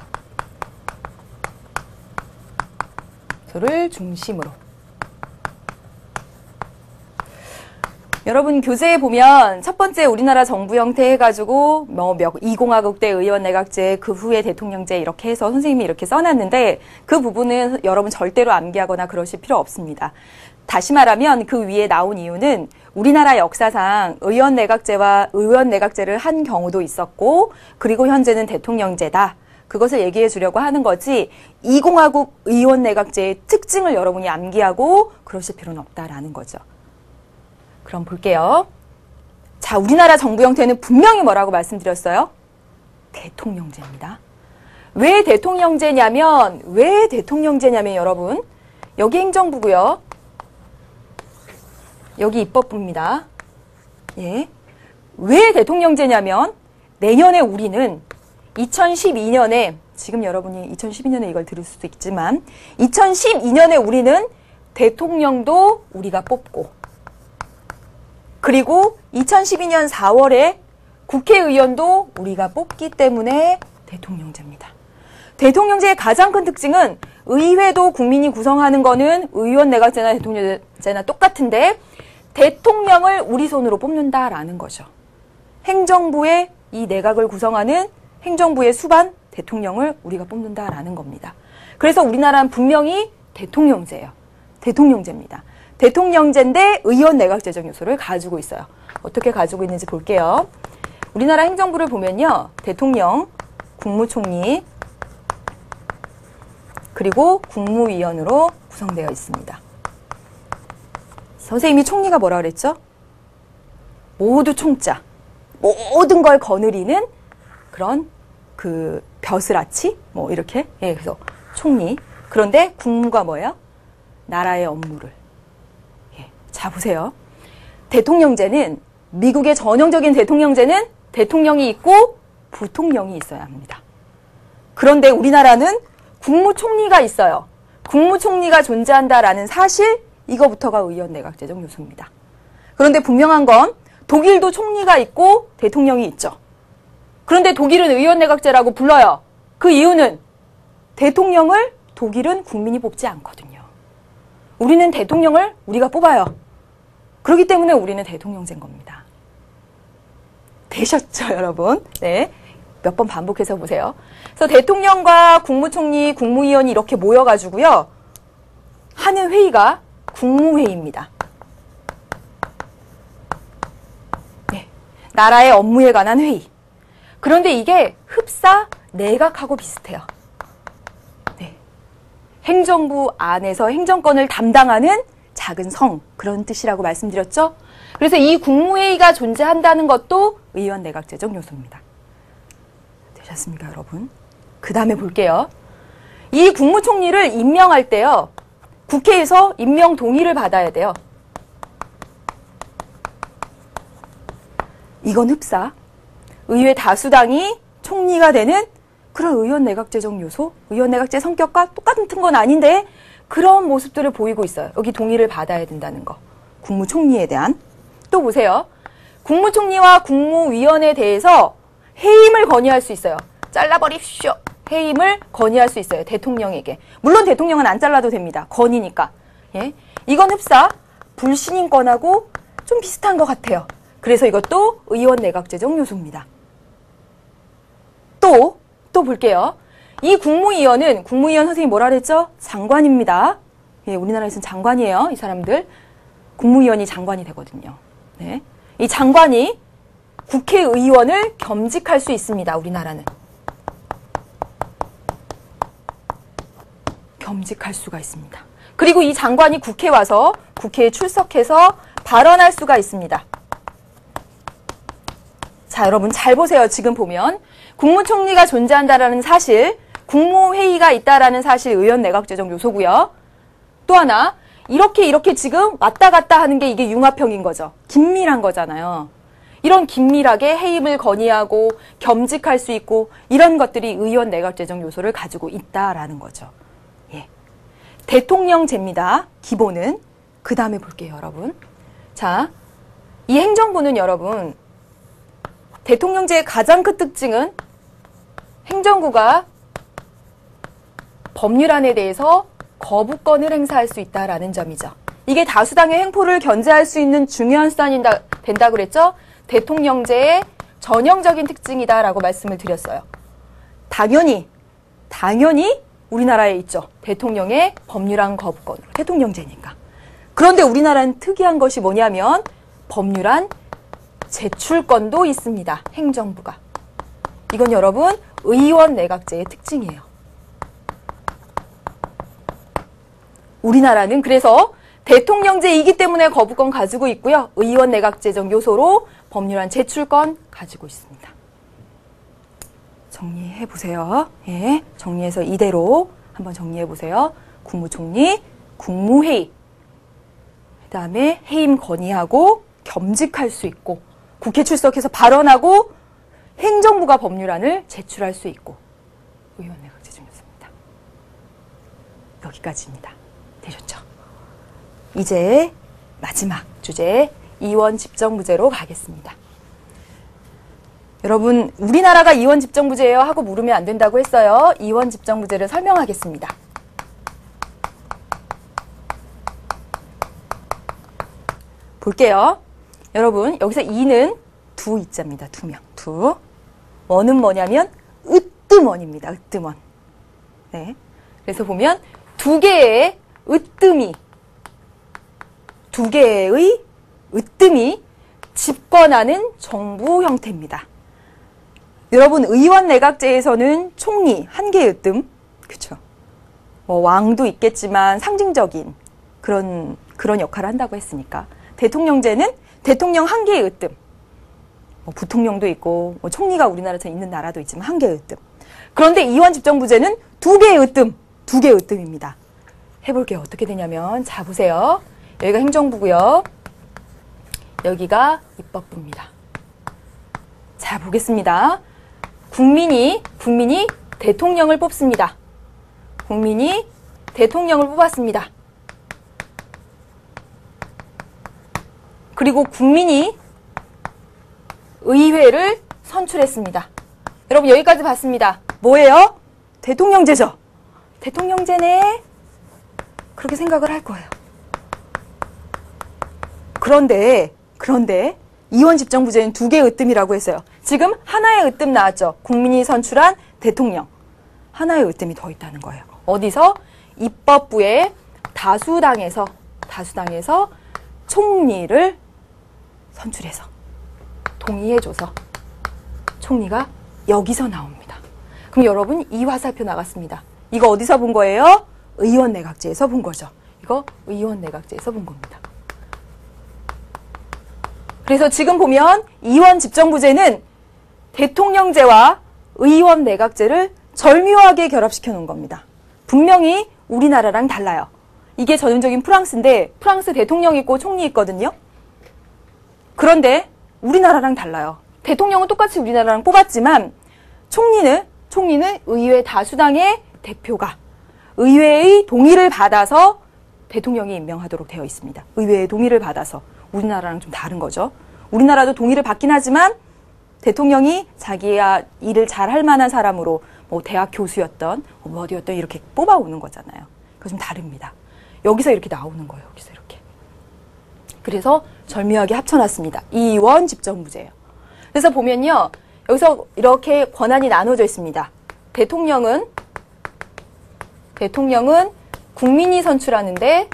여러분 교재에 보면 첫 번째 우리나라 정부 형태 해가지고 뭐 2공화국 때 의원 내각제, 그 후에 대통령제 이렇게 해서 선생님이 이렇게 써놨는데 그 부분은 여러분 절대로 암기하거나 그러실 필요 없습니다. 다시 말하면 그 위에 나온 이유는 우리나라 역사상 의원 내각제와 의원 내각제를 한 경우도 있었고 그리고 현재는 대통령제다. 그것을 얘기해 주려고 하는 거지 2공화국 의원 내각제의 특징을 여러분이 암기하고 그러실 필요는 없다라는 거죠. 그럼 볼게요. 자, 우리나라 정부 형태는 분명히 뭐라고 말씀드렸어요? 대통령제입니다. 왜 대통령제냐면 여러분 여기 행정부고요. 여기 입법부입니다. 예. 왜 대통령제냐면 내년에 우리는 2012년에 지금 여러분이 2012년에 이걸 들을 수도 있지만 2012년에 우리는 대통령도 우리가 뽑고 그리고 2012년 4월에 국회의원도 우리가 뽑기 때문에 대통령제입니다. 대통령제의 가장 큰 특징은 의회도 국민이 구성하는 거는 의원 내각제나 대통령제나 똑같은데 대통령을 우리 손으로 뽑는다라는 거죠. 행정부의 이 내각을 구성하는 행정부의 수반 대통령을 우리가 뽑는다라는 겁니다. 그래서 우리나라는 분명히 대통령제예요. 대통령제입니다. 대통령제인데 의원 내각제적 요소를 가지고 있어요. 어떻게 가지고 있는지 볼게요. 우리나라 행정부를 보면요. 대통령, 국무총리, 그리고 국무위원으로 구성되어 있습니다. 선생님이 총리가 뭐라 그랬죠? 모두 총자. 모든 걸 거느리는 그런 그 벼슬아치? 뭐 이렇게. 예, 그래서 총리. 그런데 국무가 뭐예요? 나라의 업무를. 예, 자, 보세요. 대통령제는 미국의 전형적인 대통령제는 대통령이 있고 부통령이 있어야 합니다. 그런데 우리나라는 국무총리가 있어요. 국무총리가 존재한다라는 사실, 이거부터가 의원 내각제적 요소입니다. 그런데 분명한 건 독일도 총리가 있고 대통령이 있죠. 그런데 독일은 의원 내각제라고 불러요. 그 이유는 대통령을 독일은 국민이 뽑지 않거든요. 우리는 대통령을 우리가 뽑아요. 그렇기 때문에 우리는 대통령제인 겁니다. 되셨죠, 여러분? 네. 몇 번 반복해서 보세요. 그래서 대통령과 국무총리, 국무위원이 이렇게 모여가지고요. 하는 회의가 국무회의입니다. 네. 나라의 업무에 관한 회의. 그런데 이게 흡사 내각하고 비슷해요. 네. 행정부 안에서 행정권을 담당하는 작은 성, 그런 뜻이라고 말씀드렸죠. 그래서 이 국무회의가 존재한다는 것도 의원 내각제적 요소입니다. 되셨습니까, 여러분? 그 다음에 볼게요. 이 국무총리를 임명할 때요. 국회에서 임명 동의를 받아야 돼요. 이건 흡사. 의회 다수당이 총리가 되는 그런 의원 내각제적 요소, 의원 내각제 성격과 똑같은 건 아닌데 그런 모습들을 보이고 있어요. 여기 동의를 받아야 된다는 거. 국무총리에 대한. 또 보세요. 국무총리와 국무위원에 대해서 해임을 건의할 수 있어요. 잘라버립시오. 해임을 건의할 수 있어요. 대통령에게. 물론 대통령은 안 잘라도 됩니다. 건의니까. 예. 이건 흡사 불신임권하고 좀 비슷한 것 같아요. 그래서 이것도 의원 내각제적 요소입니다. 또 볼게요. 이 국무위원은, 국무위원 선생님이 뭐라 그랬죠? 장관입니다. 예, 우리나라에서는 장관이에요. 이 사람들. 국무위원이 장관이 되거든요. 네. 이 장관이 국회의원을 겸직할 수 있습니다. 우리나라는. 겸직할 수가 있습니다. 그리고 이 장관이 국회에 와서 국회에 출석해서 발언할 수가 있습니다. 자, 여러분 잘 보세요. 지금 보면 국무총리가 존재한다라는 사실, 국무회의가 있다라는 사실 의원 내각제적 요소고요. 또 하나, 이렇게 지금 왔다 갔다 하는 게 이게 융합형인 거죠. 긴밀한 거잖아요. 이런 긴밀하게 해임을 건의하고 겸직할 수 있고 이런 것들이 의원 내각제적 요소를 가지고 있다라는 거죠. 예. 대통령제입니다. 기본은. 그 다음에 볼게요, 여러분. 자, 이 행정부는 여러분, 대통령제의 가장 큰 특징은 행정부가 법률안에 대해서 거부권을 행사할 수 있다라는 점이죠. 이게 다수당의 횡포를 견제할 수 있는 중요한 수단이 된다고 그랬죠? 대통령제의 전형적인 특징이다라고 말씀을 드렸어요. 당연히 우리나라에 있죠. 대통령의 법률안 거부권으로. 대통령제니까. 그런데 우리나라는 특이한 것이 뭐냐면 법률안 제출권도 있습니다. 행정부가. 이건 여러분 의원 내각제의 특징이에요. 우리나라는 그래서 대통령제이기 때문에 거부권 가지고 있고요. 의원 내각제적 요소로 법률안 제출권 가지고 있습니다. 정리해 보세요. 예, 정리해서 이대로 한번 정리해 보세요. 국무총리, 국무회의, 그 다음에 해임 건의하고 겸직할 수 있고 국회 출석해서 발언하고 행정부가 법률안을 제출할 수 있고 의원 내각제적 요소입니다. 여기까지입니다. 되셨죠? 이제 마지막 주제 이원 집정부제로 가겠습니다. 여러분 우리나라가 이원 집정부제예요 하고 물으면 안 된다고 했어요. 이원 집정부제를 설명하겠습니다. 볼게요. 여러분 여기서 이는 두 이자입니다. 두 명. 두. 원은 뭐냐면 으뜸원입니다. 으뜸원. 네. 그래서 보면 두 개의 으뜸이 집권하는 정부 형태입니다. 여러분 의원 내각제에서는 총리 한 개의 으뜸, 그렇죠? 뭐 왕도 있겠지만 상징적인 그런 역할을 한다고 했으니까 대통령제는 대통령 한 개의 으뜸, 뭐 부통령도 있고 뭐 총리가 우리나라처럼 있는 나라도 있지만 한 개의 으뜸. 그런데 이원 집정부제는 두 개의 으뜸입니다. 해볼게요. 어떻게 되냐면 자 보세요. 여기가 행정부고요. 여기가 입법부입니다. 자 보겠습니다. 국민이 대통령을 뽑습니다. 국민이 대통령을 뽑았습니다. 그리고 국민이 의회를 선출했습니다. 여러분 여기까지 봤습니다. 뭐예요? 대통령제죠. 대통령제네. 그렇게 생각을 할 거예요. 그런데 이원 집정부제는 두 개의 으뜸이라고 했어요. 지금 하나의 으뜸 나왔죠. 국민이 선출한 대통령. 하나의 으뜸이 더 있다는 거예요. 어디서? 입법부의 다수당에서 총리를 선출해서 동의해줘서 총리가 여기서 나옵니다. 그럼 여러분 이 화살표 나갔습니다. 이거 어디서 본 거예요? 의원 내각제에서 본 거죠. 이거 의원 내각제에서 본 겁니다. 그래서 지금 보면 이원 집정부제는 대통령제와 의원 내각제를 절묘하게 결합시켜 놓은 겁니다. 분명히 우리나라랑 달라요. 이게 전형적인 프랑스인데 프랑스 대통령 있고 총리 있거든요. 그런데 우리나라랑 달라요. 대통령은 똑같이 우리나라랑 뽑았지만 총리는 의회 다수당의 대표가 의회의 동의를 받아서 대통령이 임명하도록 되어 있습니다. 의회의 동의를 받아서. 우리나라랑 좀 다른 거죠. 우리나라도 동의를 받긴 하지만 대통령이 자기가 일을 잘 할 만한 사람으로 뭐 대학 교수였던 뭐 어디였던 이렇게 뽑아오는 거잖아요. 그거 좀 다릅니다. 여기서 이렇게 나오는 거예요. 여기서 이렇게. 그래서 절묘하게 합쳐놨습니다. 이원 집정부제예요. 그래서 보면요. 여기서 이렇게 권한이 나눠져 있습니다. 대통령은 국민이 선출하는데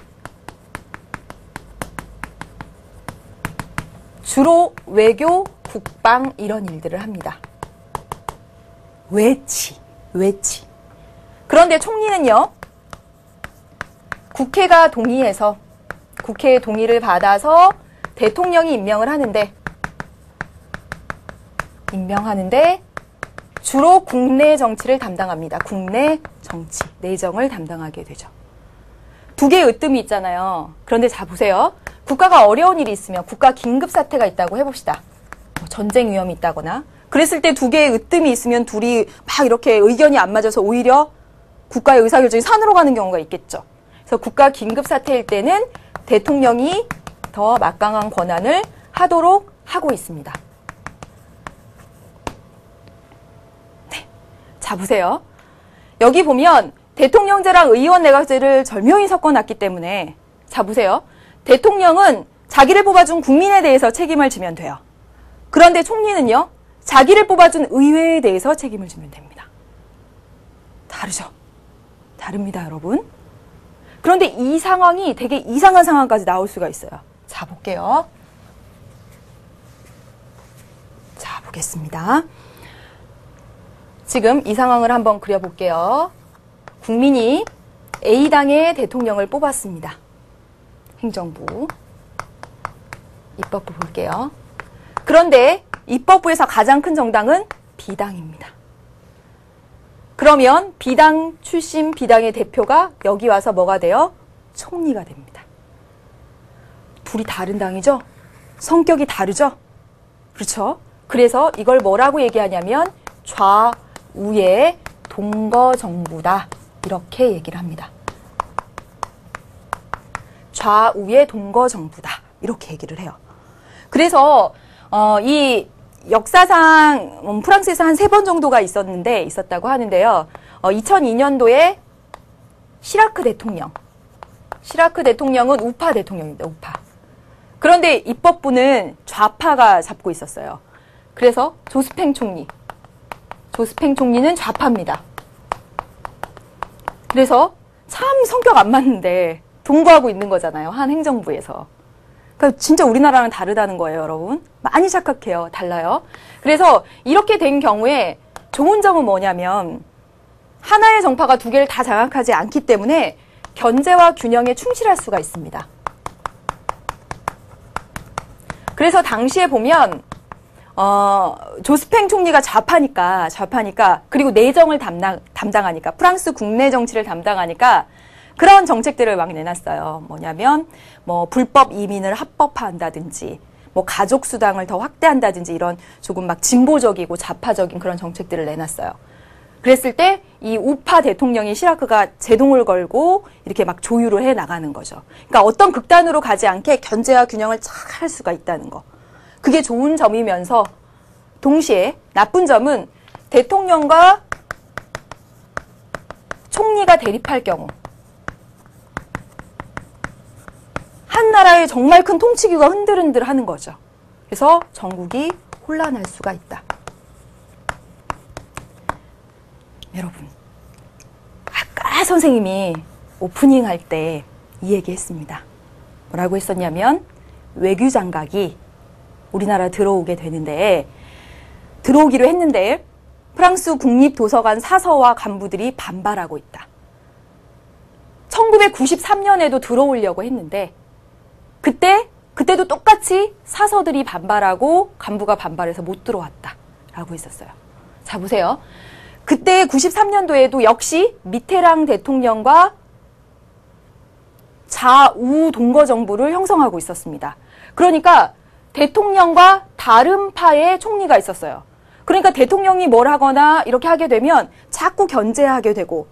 주로 외교, 국방 이런 일들을 합니다. 외치. 그런데 총리는요. 국회가 동의해서 국회의 동의를 받아서 대통령이 임명을 하는데 임명하는데 주로 국내 정치를 담당합니다. 국내 정치, 내정을 담당하게 되죠. 두 개의 으뜸이 있잖아요. 그런데 자 보세요. 국가가 어려운 일이 있으면 국가 긴급 사태가 있다고 해봅시다. 전쟁 위험이 있다거나 그랬을 때 두 개의 으뜸이 있으면 둘이 막 이렇게 의견이 안 맞아서 오히려 국가의 의사결정이 산으로 가는 경우가 있겠죠. 그래서 국가 긴급 사태일 때는 대통령이 더 막강한 권한을 하도록 하고 있습니다. 네. 자 보세요. 여기 보면 대통령제랑 의원내각제를 절묘히 섞어놨기 때문에 자 보세요. 대통령은 자기를 뽑아준 국민에 대해서 책임을 지면 돼요. 그런데 총리는요. 자기를 뽑아준 의회에 대해서 책임을 지면 됩니다. 다르죠? 다릅니다, 여러분. 그런데 이 상황이 되게 이상한 상황까지 나올 수가 있어요. 자, 볼게요. 자, 보겠습니다. 지금 이 상황을 한번 그려볼게요. 국민이 A당의 대통령을 뽑았습니다. 행정부. 입법부 볼게요. 그런데 입법부에서 가장 큰 정당은 B당입니다. 그러면 B당 출신 B당의 대표가 여기 와서 뭐가 돼요? 총리가 됩니다. 둘이 다른 당이죠? 성격이 다르죠? 그렇죠? 그래서 이걸 뭐라고 얘기하냐면 좌우의 동거정부다. 이렇게 얘기를 합니다. 좌우의 동거정부다. 이렇게 얘기를 해요. 그래서 이 역사상 프랑스에서 한 3번 정도가 있었다고 하는데요. 2002년도에 시라크 대통령은 우파 대통령입니다. 우파. 그런데 입법부는 좌파가 잡고 있었어요. 그래서 조스팽 총리는 좌파입니다. 그래서 참 성격 안 맞는데 동거하고 있는 거잖아요. 한 행정부에서. 그러니까 진짜 우리나라랑 다르다는 거예요, 여러분. 많이 착각해요. 달라요. 그래서 이렇게 된 경우에 좋은 점은 뭐냐면 하나의 정파가 두 개를 다 장악하지 않기 때문에 견제와 균형에 충실할 수가 있습니다. 그래서 당시에 보면 조스팽 총리가 좌파니까 그리고 내정을 담당하니까 프랑스 국내 정치를 담당하니까 그런 정책들을 막 내놨어요. 뭐냐면 불법 이민을 합법화한다든지 가족 수당을 더 확대한다든지 이런 조금 막 진보적이고 좌파적인 그런 정책들을 내놨어요. 그랬을 때 이 우파 대통령이 시라크가 제동을 걸고 이렇게 막 조율을 해 나가는 거죠. 그러니까 어떤 극단으로 가지 않게 견제와 균형을 잘 할 수가 있다는 거. 그게 좋은 점이면서 동시에 나쁜 점은 대통령과 총리가 대립할 경우 한 나라의 정말 큰 통치기가 흔들흔들 하는 거죠. 그래서 전국이 혼란할 수가 있다. 여러분, 아까 선생님이 오프닝 할 때 이 얘기 했습니다. 뭐라고 했었냐면 외교장각이 우리나라 들어오게 되는데 들어오기로 했는데 프랑스 국립도서관 사서와 간부들이 반발하고 있다. 1993년에도 들어오려고 했는데 그때도 똑같이 사서들이 반발하고 간부가 반발해서 못 들어왔다 라고 했었어요. 자 보세요. 그때 93년도에도 역시 미테랑 대통령과 좌우 동거정부를 형성하고 있었습니다. 그러니까 대통령과 다른 파의 총리가 있었어요. 그러니까 대통령이 뭘 하거나 이렇게 하게 되면 자꾸 견제하게 되고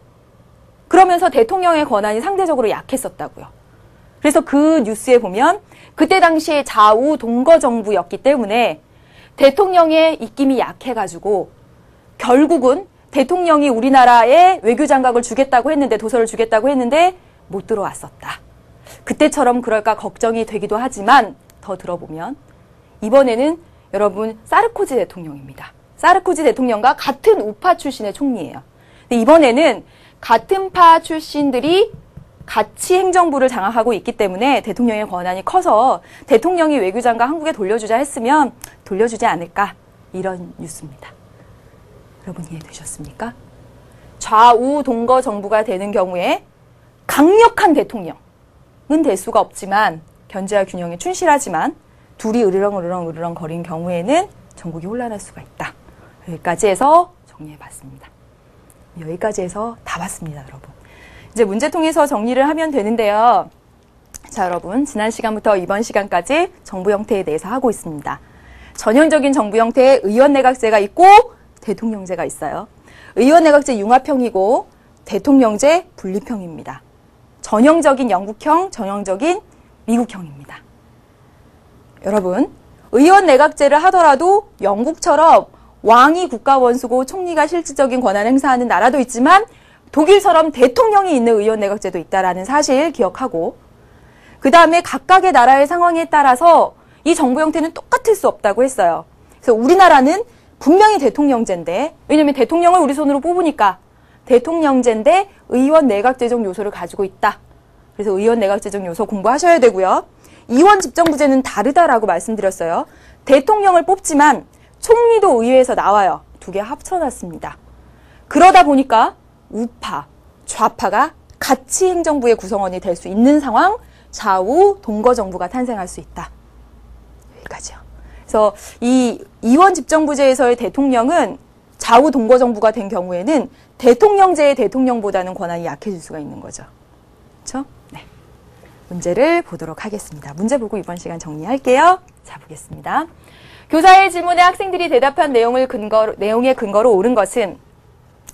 그러면서 대통령의 권한이 상대적으로 약했었다고요. 그래서 그 뉴스에 보면 그때 당시에 좌우 동거정부였기 때문에 대통령의 입김이 약해가지고 결국은 대통령이 우리나라에 외교장각을 주겠다고 했는데 도서를 주겠다고 했는데 못 들어왔었다. 그때처럼 그럴까 걱정이 되기도 하지만 더 들어보면 이번에는 여러분 사르코지 대통령입니다. 사르코지 대통령과 같은 우파 출신의 총리예요. 근데 이번에는 같은 파 출신들이 같이 행정부를 장악하고 있기 때문에 대통령의 권한이 커서 대통령이 외교장관 한국에 돌려주자 했으면 돌려주지 않을까 이런 뉴스입니다. 여러분 이해되셨습니까? 좌우 동거 정부가 되는 경우에 강력한 대통령은 될 수가 없지만 견제와 균형에 충실하지만 둘이 으르렁 거리는 경우에는 전국이 혼란할 수가 있다. 여기까지 해서 정리해봤습니다. 여기까지 해서 다 봤습니다, 여러분. 이제 문제 통해서 정리를 하면 되는데요. 자, 여러분, 지난 시간부터 이번 시간까지 정부 형태에 대해서 하고 있습니다. 전형적인 정부 형태에 의원내각제가 있고 대통령제가 있어요. 의원내각제 융합형이고 대통령제 분립형입니다. 전형적인 영국형, 전형적인 미국형입니다. 여러분, 의원내각제를 하더라도 영국처럼 왕이 국가원수고 총리가 실질적인 권한을 행사하는 나라도 있지만 독일처럼 대통령이 있는 의원내각제도 있다는 사실 기억하고, 그 다음에 각각의 나라의 상황에 따라서 이 정부 형태는 똑같을 수 없다고 했어요. 그래서 우리나라는 분명히 대통령제인데, 왜냐면 대통령을 우리 손으로 뽑으니까 대통령제인데 의원 내각제적 요소를 가지고 있다. 그래서 의원 내각제적 요소 공부하셔야 되고요. 이원 집정부제는 다르다라고 말씀드렸어요. 대통령을 뽑지만 총리도 의회에서 나와요. 두 개 합쳐놨습니다. 그러다 보니까 우파, 좌파가 같이 행정부의 구성원이 될 수 있는 상황, 좌우 동거정부가 탄생할 수 있다. 여기까지요. 그래서 이 이원 집정부제에서의 대통령은 좌우 동거정부가 된 경우에는 대통령제의 대통령보다는 권한이 약해질 수가 있는 거죠. 그렇죠? 네. 문제를 보도록 하겠습니다. 문제 보고 이번 시간 정리할게요. 자, 보겠습니다. 교사의 질문에 학생들이 대답한 내용의 근거로 옳은 것은,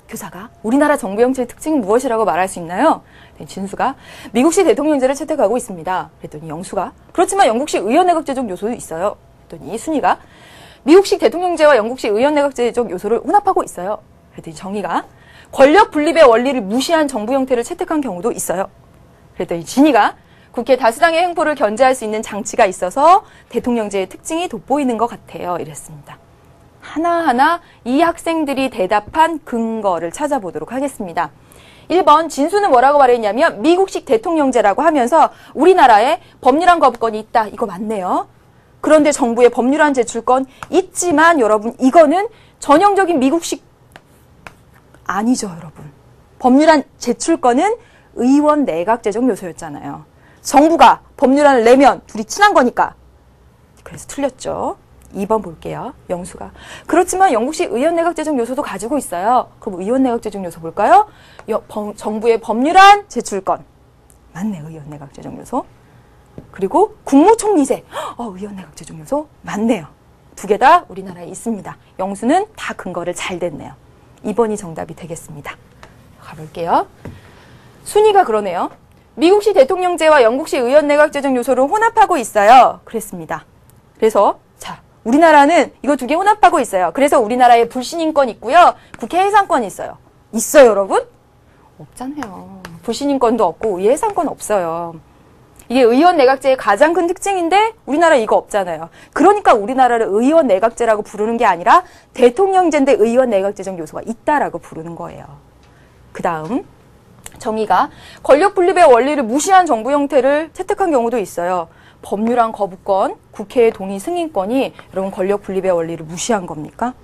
교사가 우리나라 정부 형태의 특징이 무엇이라고 말할 수 있나요? 진수가 미국식 대통령제를 채택하고 있습니다. 그랬더니 영수가 그렇지만 영국식 의원내각제적 요소도 있어요. 그랬더니 순이가 미국식 대통령제와 영국식 의원내각제적 요소를 혼합하고 있어요. 그랬더니 정의가 권력 분립의 원리를 무시한 정부 형태를 채택한 경우도 있어요. 그랬더니 진이가 국회 다수당의 횡포를 견제할 수 있는 장치가 있어서 대통령제의 특징이 돋보이는 것 같아요. 이랬습니다. 하나하나 이 학생들이 대답한 근거를 찾아보도록 하겠습니다. 1번 진수는 뭐라고 말했냐면 미국식 대통령제라고 하면서 우리나라에 법률안 거부권이 있다. 이거 맞네요. 그런데 정부에 법률안 제출권 있지만 여러분, 이거는 전형적인 미국식 아니죠, 여러분. 법률안 제출권은 의원 내각제적 요소였잖아요. 정부가 법률안을 내면 둘이 친한 거니까. 그래서 틀렸죠. 2번 볼게요. 영수가 그렇지만 영국식 의원내각제적 요소도 가지고 있어요. 그럼 의원내각제적 요소 볼까요? 정부의 법률안 제출권. 맞네, 의원내각제적 요소. 그리고 국무총리제. 의원내각제적 요소 맞네요. 두 개 다 우리나라에 있습니다. 영수는 다 근거를 잘 댔네요. 2번이 정답이 되겠습니다. 가볼게요. 순이가 그러네요. 미국식 대통령제와 영국식 의원내각제적 요소를 혼합하고 있어요. 그랬습니다. 그래서 자, 우리나라는 이거 두 개 혼합하고 있어요. 그래서 우리나라에 불신임권 있고요. 국회 해산권이 있어요. 있어요, 여러분? 없잖아요. 불신임권도 없고 의회 해산권 없어요. 이게 의원 내각제의 가장 큰 특징인데 우리나라 이거 없잖아요. 그러니까 우리나라를 의원 내각제라고 부르는 게 아니라 대통령제인데 의원 내각제적 요소가 있다라고 부르는 거예요. 그 다음 정의가 권력 분립의 원리를 무시한 정부 형태를 채택한 경우도 있어요. 법률안 거부권, 국회의 동의 승인권이 여러분 권력 분립의 원리를 무시한 겁니까?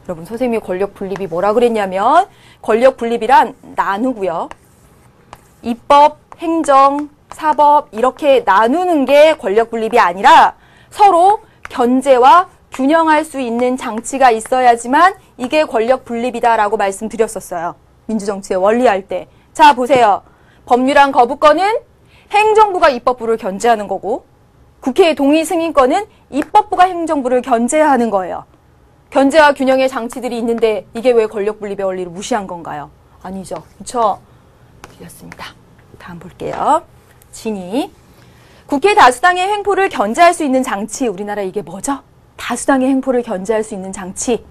여러분, 선생님이 권력 분립이 뭐라 그랬냐면 권력 분립이란 나누고요. 입법, 행정, 사법 이렇게 나누는 게 권력 분립이 아니라 서로 견제와 균형할 수 있는 장치가 있어야지만 이게 권력 분립이다라고 말씀드렸었어요. 민주정치의 원리할 때. 자, 보세요. 법률안 거부권은 행정부가 입법부를 견제하는 거고 국회의 동의 승인권은 입법부가 행정부를 견제하는 거예요. 견제와 균형의 장치들이 있는데 이게 왜 권력 분립의 원리를 무시한 건가요? 아니죠. 그렇죠? 틀렸습니다. 다음 볼게요. 진이 국회 다수당의 횡포를 견제할 수 있는 장치. 우리나라 이게 뭐죠? 다수당의 횡포를 견제할 수 있는 장치.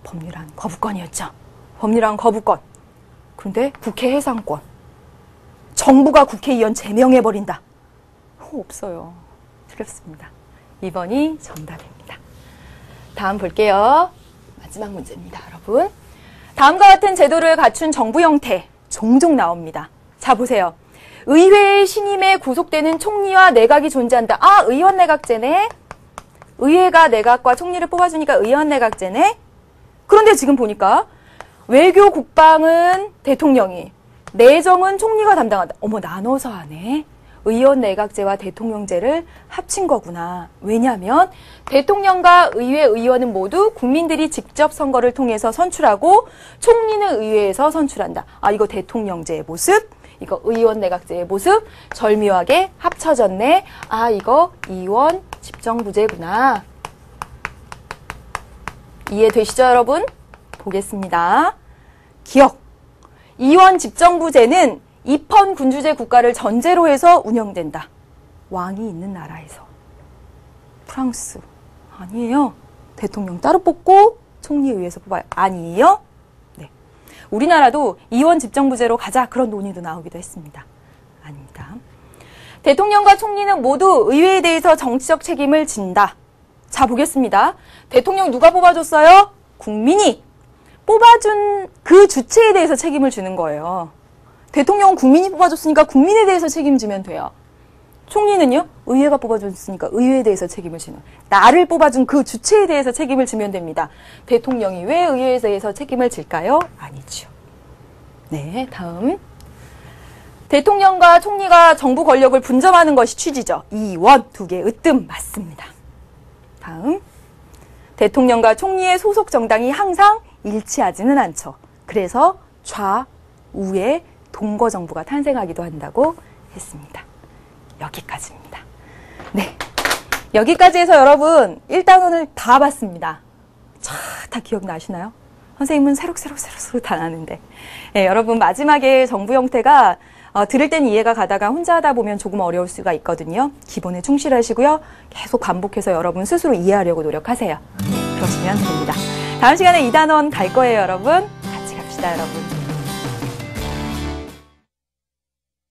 법률안 거부권이었죠. 법률안 거부권. 그런데 국회 해산권. 정부가 국회의원 제명해버린다. 없어요. 틀렸습니다. 2번이 정답입니다. 다음 볼게요. 마지막 문제입니다, 여러분. 다음과 같은 제도를 갖춘 정부 형태 종종 나옵니다. 자, 보세요. 의회의 신임에 구속되는 총리와 내각이 존재한다. 아, 의원 내각제네. 의회가 내각과 총리를 뽑아주니까 의원 내각제네. 그런데 지금 보니까 외교 국방은 대통령이, 내정은 총리가 담당한다. 어머, 나눠서 하네. 의원 내각제와 대통령제를 합친 거구나. 왜냐하면 대통령과 의회 의원은 모두 국민들이 직접 선거를 통해서 선출하고 총리는 의회에서 선출한다. 아, 이거 대통령제의 모습, 이거 의원 내각제의 모습 절묘하게 합쳐졌네. 아, 이거 이원 집정부제구나. 이해되시죠, 여러분? 보겠습니다. 기억. 이원 집정부제는 입헌 군주제 국가를 전제로 해서 운영된다. 왕이 있는 나라에서. 프랑스. 아니에요. 대통령 따로 뽑고 총리 의회에서 뽑아요. 아니에요. 네. 우리나라도 이원 집정부제로 가자. 그런 논의도 나오기도 했습니다. 아닙니다. 대통령과 총리는 모두 의회에 대해서 정치적 책임을 진다. 자, 보겠습니다. 대통령 누가 뽑아줬어요? 국민이. 뽑아준 그 주체에 대해서 책임을 지는 거예요. 대통령은 국민이 뽑아줬으니까 국민에 대해서 책임지면 돼요. 총리는요? 의회가 뽑아줬으니까 의회에 대해서 책임을 지는. 나를 뽑아준 그 주체에 대해서 책임을 지면 됩니다. 대통령이 왜 의회에 대해서 책임을 질까요? 아니죠. 네, 다음. 대통령과 총리가 정부 권력을 분점하는 것이 취지죠. 이원, 두 개 으뜸 맞습니다. 다음. 대통령과 총리의 소속 정당이 항상 일치하지는 않죠. 그래서 좌우의 동거정부가 탄생하기도 한다고 했습니다. 여기까지입니다. 네, 여기까지 해서 여러분 1단원을 다 봤습니다. 다 기억나시나요? 선생님은 새록새록 다 나는데. 네, 여러분 마지막에 정부 형태가 들을 땐 이해가 가다가 혼자 하다 보면 조금 어려울 수가 있거든요. 기본에 충실하시고요. 계속 반복해서 여러분 스스로 이해하려고 노력하세요. 그러시면 됩니다. 다음 시간에 2단원 갈 거예요, 여러분. 같이 갑시다, 여러분.